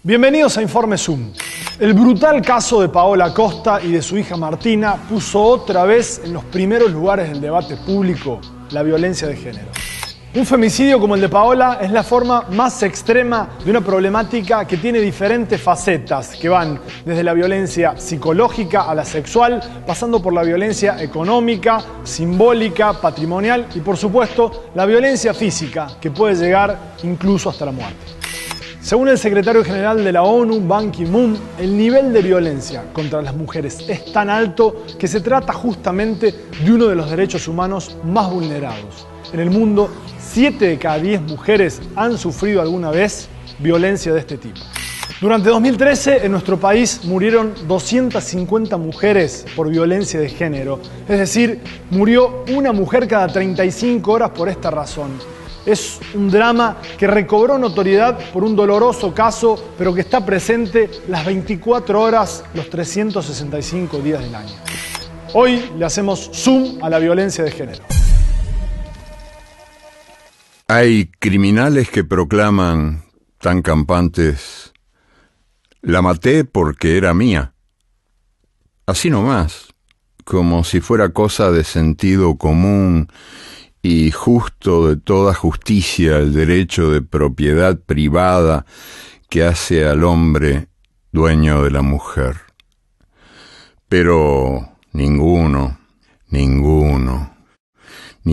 Bienvenidos a Informe Zoom. El brutal caso de Paola Costa y de su hija Martina puso otra vez en los primeros lugares del debate público la violencia de género. Un femicidio como el de Paola es la forma más extrema de una problemática que tiene diferentes facetas que van desde la violencia psicológica a la sexual, pasando por la violencia económica, simbólica, patrimonial y, por supuesto, la violencia física, que puede llegar incluso hasta la muerte. Según el secretario general de la ONU, Ban Ki-moon, el nivel de violencia contra las mujeres es tan alto que se trata justamente de uno de los derechos humanos más vulnerados. En el mundo, 7 de cada 10 mujeres han sufrido alguna vez violencia de este tipo. Durante 2013, en nuestro país murieron 250 mujeres por violencia de género. Es decir, murió una mujer cada 35 horas por esta razón. Es un drama que recobró notoriedad por un doloroso caso, pero que está presente las 24 horas, los 365 días del año. Hoy le hacemos zoom a la violencia de género. Hay criminales que proclaman tan campantes: la maté porque era mía. Así nomás, como si fuera cosa de sentido común y justo de toda justicia el derecho de propiedad privada que hace al hombre dueño de la mujer. Pero ninguno, ni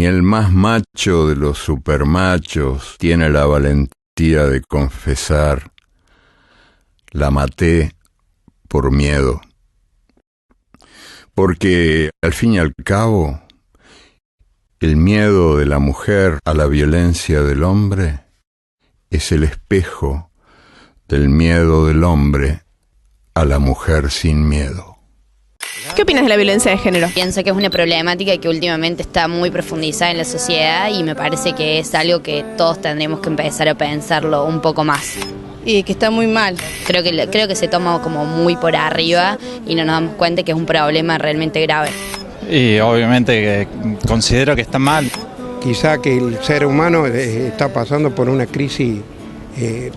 el más macho de los supermachos tiene la valentía de confesar: la maté por miedo. Porque, al fin y al cabo, el miedo de la mujer a la violencia del hombre es el espejo del miedo del hombre a la mujer sin miedo. ¿Qué opinas de la violencia de género? Pienso que es una problemática que últimamente está muy profundizada en la sociedad y me parece que es algo que todos tendremos que empezar a pensarlo un poco más. Y que está muy mal. Creo que se toma como muy por arriba y no nos damos cuenta que es un problema realmente grave. Y obviamente considero que está mal. Quizá que el ser humano está pasando por una crisis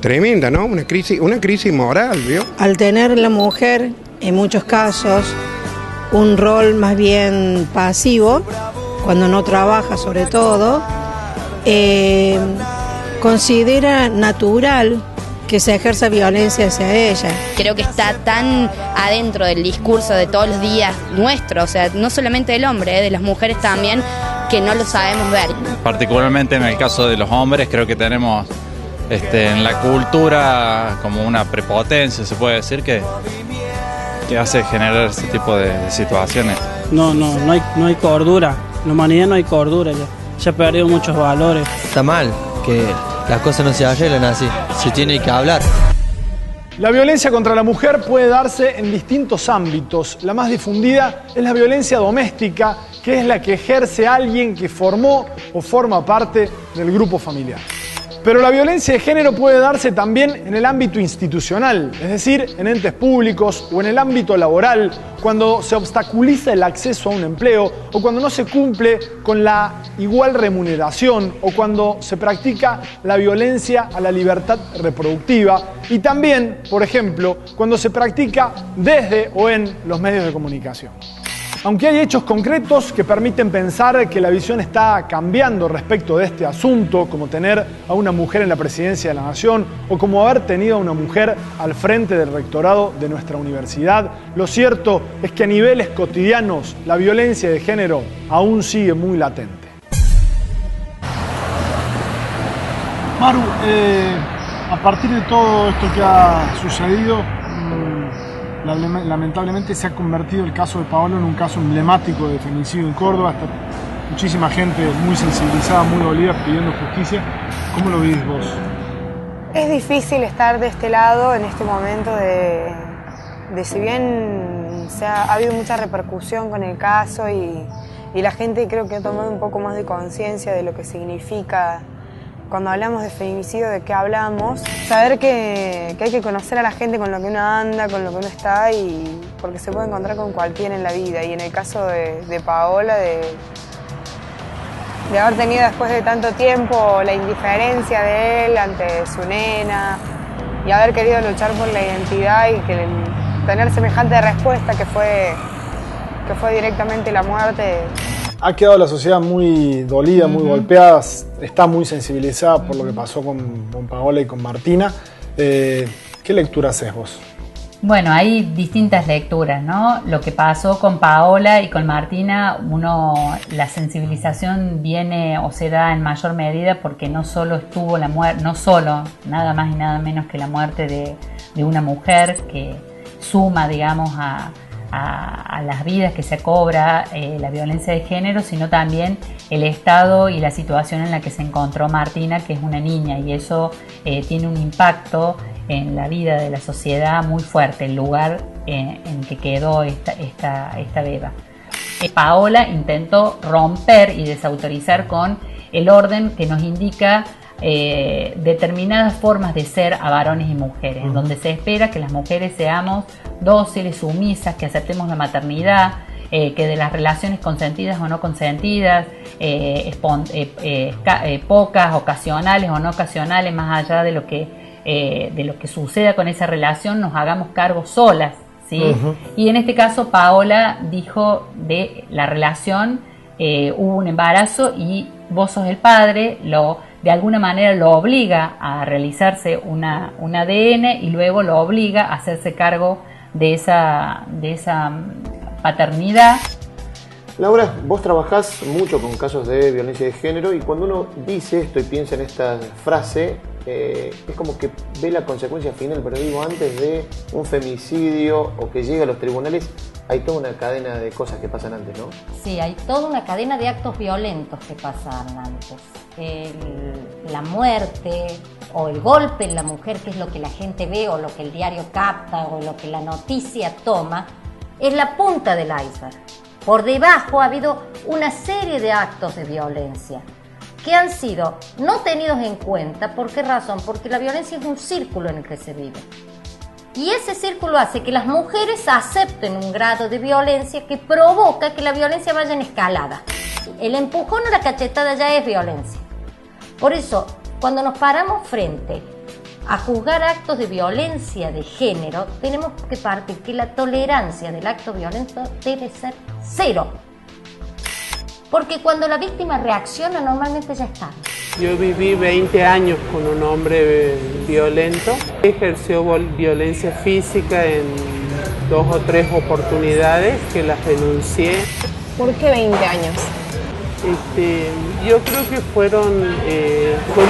tremenda, ¿no? Una crisis moral, ¿vio? Al tener la mujer, en muchos casos, un rol más bien pasivo, cuando no trabaja sobre todo, considera natural que se ejerza violencia hacia ella. Creo que está tan adentro del discurso de todos los días nuestro, o sea, no solamente del hombre, de las mujeres también, que no lo sabemos ver. Particularmente en el caso de los hombres, creo que tenemos en la cultura como una prepotencia, se puede decir, que hace generar ese tipo de situaciones. No hay cordura. En la humanidad no hay cordura, ya ha perdido muchos valores. Está mal que las cosas no se arreglan así, se tiene que hablar. La violencia contra la mujer puede darse en distintos ámbitos. La más difundida es la violencia doméstica, que es la que ejerce alguien que formó o forma parte del grupo familiar. Pero la violencia de género puede darse también en el ámbito institucional, es decir, en entes públicos o en el ámbito laboral, cuando se obstaculiza el acceso a un empleo o cuando no se cumple con la igual remuneración o cuando se practica la violencia a la libertad reproductiva y también, por ejemplo, cuando se practica desde o en los medios de comunicación. Aunque hay hechos concretos que permiten pensar que la visión está cambiando respecto de este asunto, como tener a una mujer en la presidencia de la Nación o como haber tenido a una mujer al frente del rectorado de nuestra universidad, lo cierto es que a niveles cotidianos la violencia de género aún sigue muy latente. Maru, a partir de todo esto que ha sucedido, lamentablemente se ha convertido el caso de Paola en un caso emblemático de femicidio en Córdoba. Está muchísima gente muy sensibilizada, muy dolida, pidiendo justicia. ¿Cómo lo vivís vos? Es difícil estar de este lado en este momento de si bien ha habido mucha repercusión con el caso y la gente creo que ha tomado un poco más de conciencia de lo que significa cuando hablamos de feminicidio, de qué hablamos, saber que hay que conocer a la gente con lo que uno anda, con lo que uno está, y porque se puede encontrar con cualquiera en la vida. Y en el caso de Paola, de haber tenido después de tanto tiempo la indiferencia de él ante su nena, haber querido luchar por la identidad y que tener semejante respuesta que fue directamente la muerte. Ha quedado la sociedad muy dolida, muy golpeada, está muy sensibilizada por lo que pasó con Paola y con Martina. ¿Qué lectura haces vos? Bueno, hay distintas lecturas, ¿no? Lo que pasó con Paola y con Martina, la sensibilización viene o se da en mayor medida porque no solo estuvo la muerte, no solo, nada más y nada menos que la muerte de una mujer que suma, digamos, a las vidas que se cobra la violencia de género, sino también el estado y la situación en la que se encontró Martina, que es una niña, y eso tiene un impacto en la vida de la sociedad muy fuerte, el lugar en que quedó esta beba. Paola intentó romper y desautorizar con el orden que nos indica determinadas formas de ser a varones y mujeres, donde se espera que las mujeres seamos dóciles, sumisas, que aceptemos la maternidad, que de las relaciones consentidas o no consentidas, pocas, ocasionales o no ocasionales, más allá de lo que suceda con esa relación, nos hagamos cargo solas, ¿sí? Y en este caso Paola dijo de la relación, hubo un embarazo y vos sos el padre, de alguna manera lo obliga a realizarse un ADN y luego lo obliga a hacerse cargo de esa paternidad. Laura, vos trabajás mucho con casos de violencia de género y cuando uno dice esto y piensa en esta frase, es como que ve la consecuencia final, pero digo, antes de un femicidio o que llegue a los tribunales, hay toda una cadena de cosas que pasan antes, ¿no? Sí, hay toda una cadena de actos violentos que pasan antes. La muerte o el golpe en la mujer, que es lo que la gente ve o lo que el diario capta o lo que la noticia toma, es la punta del iceberg. Por debajo ha habido una serie de actos de violencia que han sido no tenidos en cuenta. ¿Por qué razón? Porque la violencia es un círculo en el que se vive. Y ese círculo hace que las mujeres acepten un grado de violencia que provoca que la violencia vaya en escalada. El empujón o la cachetada ya es violencia. Por eso, cuando nos paramos frente a juzgar actos de violencia de género, tenemos que partir que la tolerancia del acto violento debe ser 0. Porque cuando la víctima reacciona, normalmente ya está. Yo viví 20 años con un hombre violento. Ejerció violencia física en 2 o 3 oportunidades que las denuncié. ¿Por qué 20 años? Yo creo que fue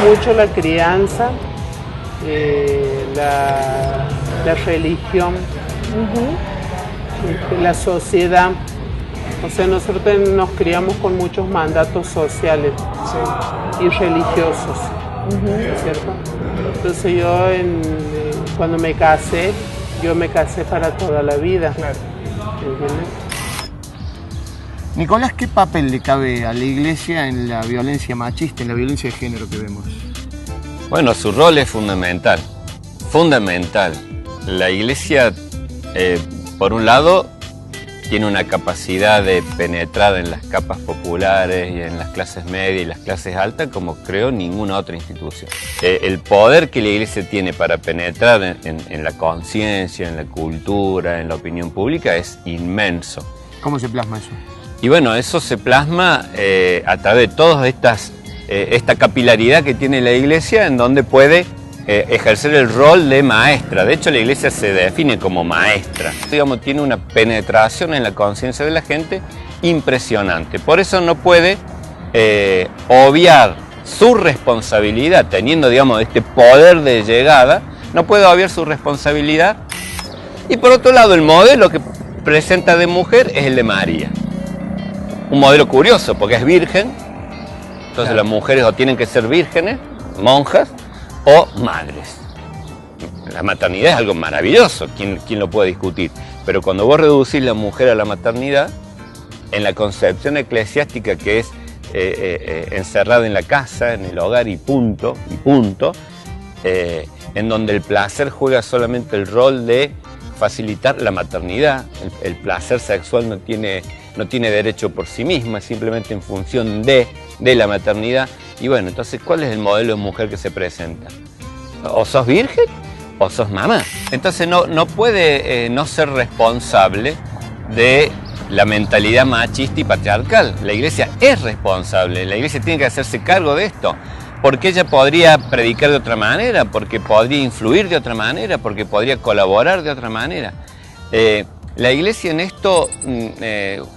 mucho la crianza, la religión, la sociedad. O sea, nosotros nos criamos con muchos mandatos sociales y religiosos, ¿no es cierto? Entonces yo, cuando me casé para toda la vida. ¿Entiendes? Nicolás, ¿qué papel le cabe a la Iglesia en la violencia machista, en la violencia de género que vemos? Bueno, su rol es fundamental, fundamental. La Iglesia, por un lado, tiene una capacidad de penetrar en las capas populares y en las clases medias y las clases altas como creo ninguna otra institución. El poder que la Iglesia tiene para penetrar en la conciencia, en la cultura, en la opinión pública es inmenso. ¿Cómo se plasma eso? Y bueno, eso se plasma a través de todas esta capilaridad que tiene la Iglesia, en donde puede ejercer el rol de maestra. De hecho, la Iglesia se define como maestra. Digamos, tiene una penetración en la conciencia de la gente impresionante. Por eso no puede obviar su responsabilidad, teniendo, digamos, este poder de llegada, no puede obviar su responsabilidad. Y por otro lado, el modelo que presenta de mujer es el de María. Un modelo curioso, porque es virgen. Entonces las mujeres o tienen que ser vírgenes, monjas, o madres. La maternidad es algo maravilloso, ¿quién lo puede discutir? Pero cuando vos reducís la mujer a la maternidad, en la concepción eclesiástica que es encerrada en la casa, en el hogar y punto, en donde el placer juega solamente el rol de facilitar la maternidad, el placer sexual no tiene derecho por sí misma, simplemente en función de la maternidad. Y bueno, entonces, ¿cuál es el modelo de mujer que se presenta? O sos virgen o sos mamá. Entonces no puede no ser responsable de la mentalidad machista y patriarcal. La Iglesia es responsable, la Iglesia tiene que hacerse cargo de esto, porque ella podría predicar de otra manera, porque podría influir de otra manera, porque podría colaborar de otra manera. La Iglesia en esto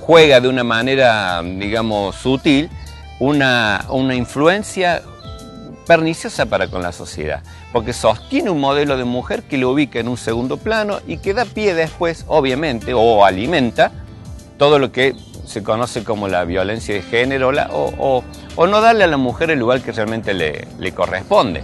juega de una manera, digamos, sutil, una influencia perniciosa para con la sociedad, porque sostiene un modelo de mujer que lo ubica en un segundo plano y que da pie después, obviamente, o alimenta todo lo que se conoce como la violencia de género o no darle a la mujer el lugar que realmente le corresponde.